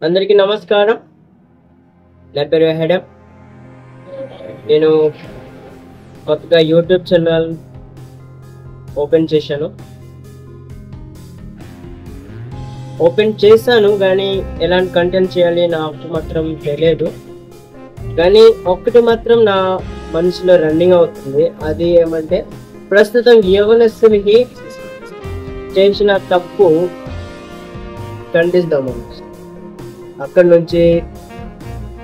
అందరికీ నమస్కారం. నా పేరు హెడమ్. నేను కొత్తగా యూట్యూబ్ ఛానల్ ఓపెన్ చేశాను కానీ ఎలాంటి కంటెంట్ చేయాలి నాకు మాత్రం తెలియదు. కానీ ఒక్కటి మాత్రం నా మనసులో రన్నింగ్ అవుతుంది. అది ఏమంటే ప్రస్తుతం యవనస్తులకి చేసిన తప్పు ఖండిస్తాము. అక్కడ నుంచి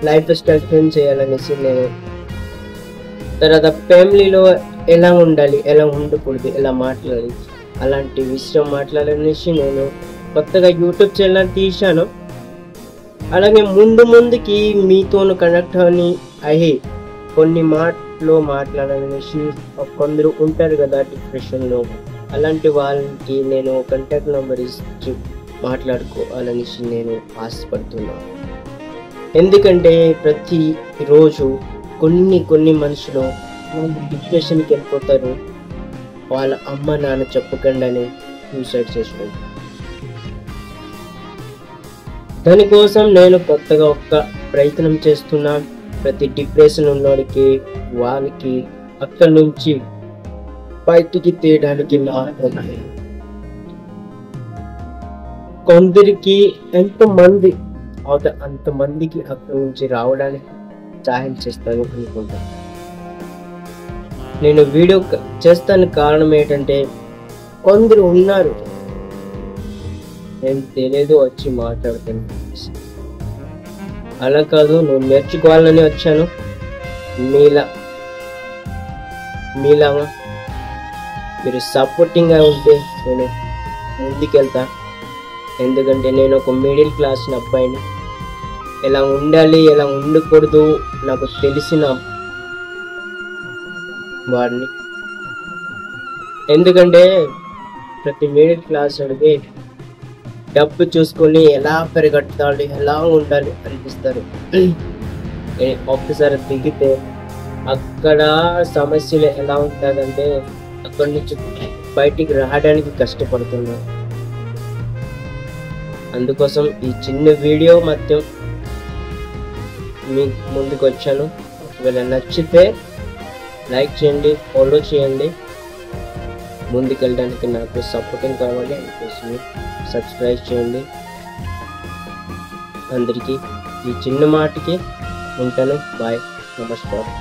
లైఫ్ స్టైల్ చేంజ్ చేయాలనేసి నేను, తర్వాత ఫ్యామిలీలో ఎలా ఉండాలి, ఎలా ఉండకూడదు, ఎలా మాట్లాడాలి, అలాంటి విషయం మాట్లాడాలనేసి నేను కొత్తగా యూట్యూబ్ ఛానల్ తీశాను. అలాగే ముందుకి మీతోను కనెక్ట్ అయ్యి కొన్ని మాటలు మాట్లాడాలనేసి కొందరు ఉంటారు కదా డిప్రెషన్లో, అలాంటి వాళ్ళకి నేను కాంటాక్ట్ నెంబర్ ఇచ్చి మాట్లాడుకోవాలనేసి నేను ఆశపడుతున్నాను. ఎందుకంటే ప్రతిరోజు కొన్ని మనుషులు డిప్రెషన్కి వెళ్ళిపోతారు. వాళ్ళ అమ్మ నాన్న చెప్పకుండానే సూసైడ్ చేసుకుంటారు. దానికోసం నేను కొత్తగా ఒక ప్రయత్నం చేస్తున్నాను. ప్రతి డిప్రెషన్ ఉన్నోడికి వాళ్ళకి అక్కడి నుంచి బయటికి తీయడానికి మార్గం. కొందరికి ఎంతమంది అంతమందికి అక్కడి నుంచి రావడానికి సహాయం చేస్తాను అనుకుంటాను. నేను వీడియో చేస్తాను కారణం ఏంటంటే కొందరు ఉన్నారు నేను తెలియదు వచ్చి మాట్లాడుతాను. అలా కాదు, నేను నేర్చుకోవాలని వచ్చాను. మీలా మీరు సపోర్టింగ్గా ఉంటే నేను ముందుకెళ్తా. ఎందుకంటే నేను ఒక మిడిల్ క్లాస్ అబ్బాయిని. ఎలా ఉండాలి, ఎలా ఉండకూడదు నాకు తెలిసిన వాడిని. ఎందుకంటే ప్రతి మిడిల్ క్లాస్ అడిగి డబ్బు చూసుకొని ఎలా పెరగట్టాలి, ఎలా ఉండాలి అనిపిస్తారు. ఒక్కసారి దిగితే అక్కడ సమస్యలు ఎలా ఉంటుందంటే అక్కడి నుంచి బయటికి రావడానికి కష్టపడుతున్నారు. అందుకోసం ఈ చిన్న వీడియో మొత్తం మీ ముందుకు వచ్చాను. ఒకవేళ నచ్చితే లైక్ చేయండి, ఫాలో చేయండి. ముందుకెళ్ళడానికి నాకు సపోర్టింగ్ కావాలి, అందుకోసం సబ్స్క్రైబ్ చేయండి. అందరికీ ఈ చిన్న మాటకి ఉంటాను. బాయ్, నమస్కారం.